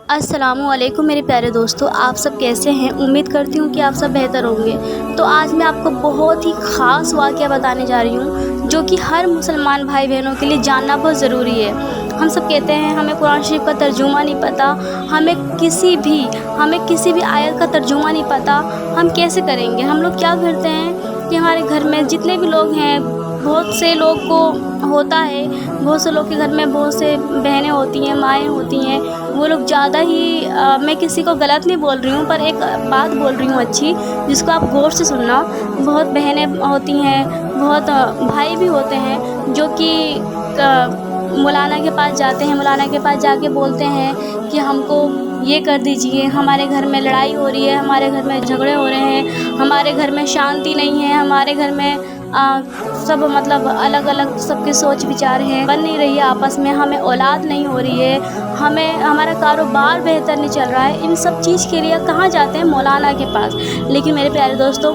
السلام علیکم میرے پیارے دوستو، آپ سب کیسے ہیں؟ امید کرتی ہوں کہ آپ سب بہتر ہوں گے۔ تو آج میں آپ کو بہت ہی خاص واقعہ بتانے جا رہی ہوں جو کہ ہر مسلمان بھائی بہنوں کے لیے جاننا بہت ضروری ہے۔ ہم سب کہتے ہیں ہمیں قرآن شریف کا ترجمہ نہیں پتہ، ہمیں کسی بھی آیت کا ترجمہ نہیں پتہ، ہم کیسے کریں گے؟ ہم لوگ کیا کرتے ہیں کہ ہمارے گھر میں جتنے بھی لوگ ہیں، بہت سے لوگ کو ہوتا ہے، بہت سے لوگ کے گھر میں بہت سے بہنیں ہوتی ہیں، مائیں ہوتی ہیں، وہ لوگ زیادہ ہی میں کسی کو غلط نہیں بول رہی ہوں، پر ایک بات بول رہی ہوں اچھی، جس کو آپ غور سے سننا۔ بہت بہنیں ہوتی ہیں، بہت بھائی بھی ہوتے ہیں جو کہ مولانا کے پاس جاتے ہیں، مولانا کے پاس جا کے بولتے ہیں کہ ہم کو یہ کر دیجئے، ہمارے گھر میں لڑائی ہو رہی ہے، ہمارے گھر میں جھگڑے ہو رہے ہیں، ہمارے گھر میں شانتی نہیں ہے، ہمارے گھر میں سب الگ الگ سب کے سوچ وچار ہیں، بن نہیں رہی ہے آپس میں، ہمیں اولاد نہیں ہو رہی ہے، ہمارا کاروبار بہتر نہیں چل رہا ہے۔ ان سب چیز کے لیے کہاں جاتے ہیں؟ مولانا کے پاس۔ لیکن میرے پیارے دوستوں،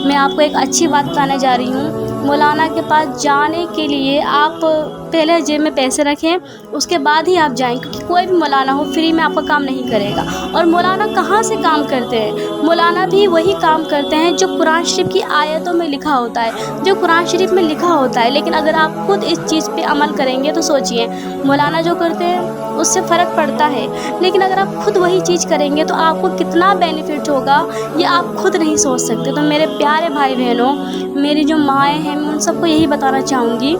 میں آپ کو ایک اچھی بات بتانے جا رہی ہوں۔ مولانا کے پاس جانے کے لیے آپ پہلے جیب میں پیسے رکھیں، اس کے بعد ہی آپ جائیں، کیونکہ کوئی بھی مولانا ہو فری میں آپ کا کام نہیں کرے گا۔ اور مولانا کہاں سے کام کرتے ہیں؟ مولانا بھی وہی کام کرتے ہیں جو قرآن شریف کی آیتوں میں لکھا ہوتا ہے، جو قرآن شریف میں لکھا ہوتا ہے۔ لیکن اگر آپ خود اس چیز پہ عمل کریں گے تو سوچئے، مولانا جو کرتے ہیں اس سے فرق پڑتا ہے، لیکن اگر آپ خود وہی چیز کریں گے تو آپ کو کتنا بینیفٹ ہوگا یہ آپ خود نہیں سوچ سکتے۔ تو میرے پیارے بھائی بہنوں، میری جو مائیں ہیں، میں ان سب کو یہی بتانا چاہوں گی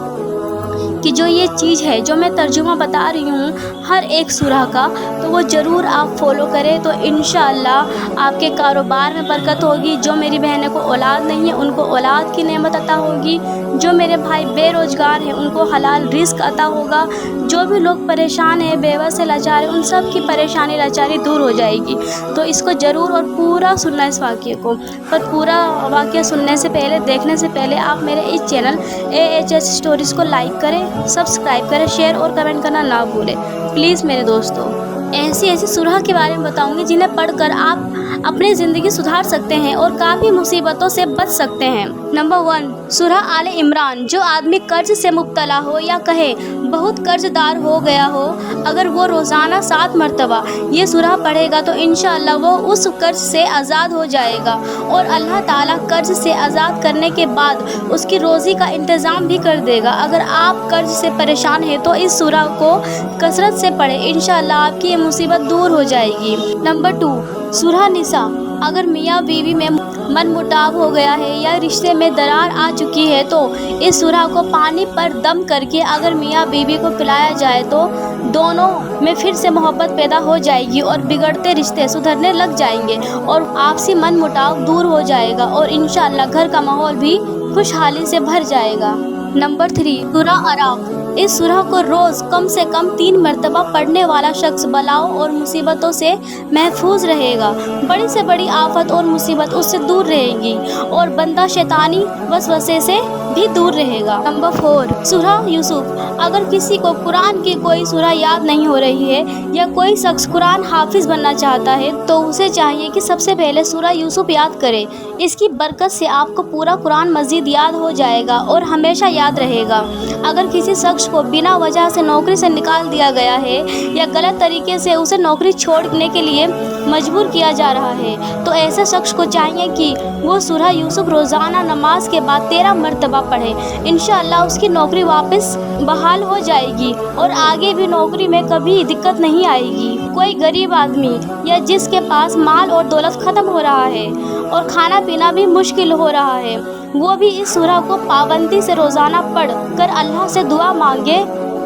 کہ جو یہ چیز ہے، جو میں ترجمہ بتا رہی ہوں ہر ایک سورہ کا، تو وہ ضرور آپ فالو کریں، تو انشاءاللہ آپ کے کاروبار میں برکت ہوگی۔ جو میری بہنیں کو اولاد نہیں ہے ان کو اولاد کی نعمت عطا ہوگی، جو میرے بھائی بے روزگار ہیں ان کو حلال رزق عطا ہوگا، جو بھی لوگ پریشان ہیں، بیوہ سے لاچار ہیں، ان سب کی پریشانی لاچاری دور ہو جائے گی۔ تو اس کو ضرور اور پورا سننا اس واقعے کو، پر پورا واقعہ سننے سے پہلے، دیکھنے سے پہلے آپ میرے اس چینل AHS اسٹوریز کو لائک کریں، سبسکرائب کریں، شیئر اور کمنٹ کرنا نہ بھولیں پلیز میرے دوستو۔ ایسی سورہ کے بارے میں بتاؤں گی جنہیں پڑھ کر آپ اپنی زندگی سدھار سکتے ہیں اور کافی مصیبتوں سے بچ سکتے ہیں۔ نمبر 1، سورہ آل عمران۔ جو آدمی قرض سے مبتلا ہو یا کہے بہت قرض دار ہو گیا ہو، اگر وہ روزانہ 7 مرتبہ یہ سورہ پڑھے گا تو انشاءاللہ وہ اس قرض سے آزاد ہو جائے گا، اور اللہ تعالیٰ قرض سے آزاد کرنے کے بعد اس کی روزی کا انتظام بھی کر دے گا۔ اگر آپ قرض سے پریشان ہیں تو اس سورہ کو کثرت سے پڑھیں، انشاءاللہ آپ کی یہ مصیبت دور ہو جائے گی۔ نمبر 2، سورہ نساء۔ اگر میاں بیوی میں من مٹاو ہو گیا ہے یا رشتے میں درار آ چکی ہے تو اس سورہ کو پانی پر دم کر کے اگر میاں بیوی کو پلایا جائے تو دونوں میں پھر سے محبت پیدا ہو جائے گی اور بگڑتے رشتے سدھرنے لگ جائیں گے اور آپسی من مٹاو دور ہو جائے گا، اور انشاءاللہ گھر کا ماحول بھی خوشحالی سے بھر جائے گا۔ نمبر 3، سورہ اعراف۔ اس سورہ کو روز کم سے کم 3 مرتبہ پڑھنے والا شخص بلاؤں اور مصیبتوں سے محفوظ رہے گا، بڑی سے بڑی آفت اور مصیبت اس سے دور رہے گی، اور بندہ شیطانی وسوسے سے بھی دور رہے گا۔ نمبر 4، سورہ یوسف۔ اگر کسی کو قرآن کی کوئی سورہ یاد نہیں ہو رہی ہے یا کوئی شخص قرآن حافظ بننا چاہتا ہے تو اسے چاہیے کہ سب سے پہلے سورہ یوسف یاد کرے۔ اس کی برکت سے آپ کو پورا قرآن مزید یاد ہو جائے گا اور ہمیشہ یاد رہے گا۔ اگر کسی شخص کو بنا وجہ سے نوکری سے نکال دیا گیا ہے یا غلط طریقے سے اسے نوکری چھوڑنے کے لیے مجبور کیا جا رہا ہے تو ایسے شخص کو چاہیے کہ وہ سورہ یوسف روزانہ نماز کے بعد 13 مرتبہ پڑھے، انشاءاللہ اس کی نوکری واپس بحال ہو جائے گی اور آگے بھی نوکری میں کبھی دقت نہیں آئے گی۔ کوئی غریب آدمی یا جس کے پاس مال اور دولت ختم ہو رہا ہے اور کھانا پینا بھی مشکل ہو رہا ہے، وہ بھی اس سورہ کو پابندی سے روزانہ پڑھ کر اللہ سے دعا مانگے،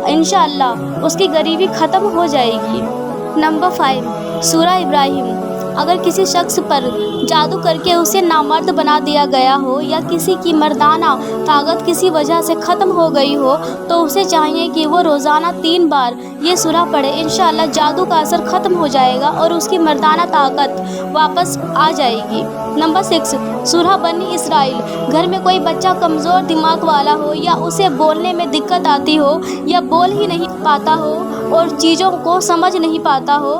انشاءاللہ اس کی غریبی ختم ہو جائے گی۔ نمبر 5، سورہ ابراہیم۔ اگر کسی شخص پر جادو کر کے اسے نامرد بنا دیا گیا ہو یا کسی کی مردانہ طاقت کسی وجہ سے ختم ہو گئی ہو تو اسے چاہیے کہ وہ روزانہ 3 بار یہ سورہ پڑھے، انشاءاللہ جادو کا اثر ختم ہو جائے گا اور اس کی مردانہ طاقت واپس آ جائے گی۔ نمبر 6، سورہ بنی اسرائیل۔ گھر میں کوئی بچہ کمزور دماغ والا ہو یا اسے بولنے میں دقت آتی ہو یا بول ہی نہیں پاتا ہو اور چیزوں کو سمجھ نہیں پاتا ہو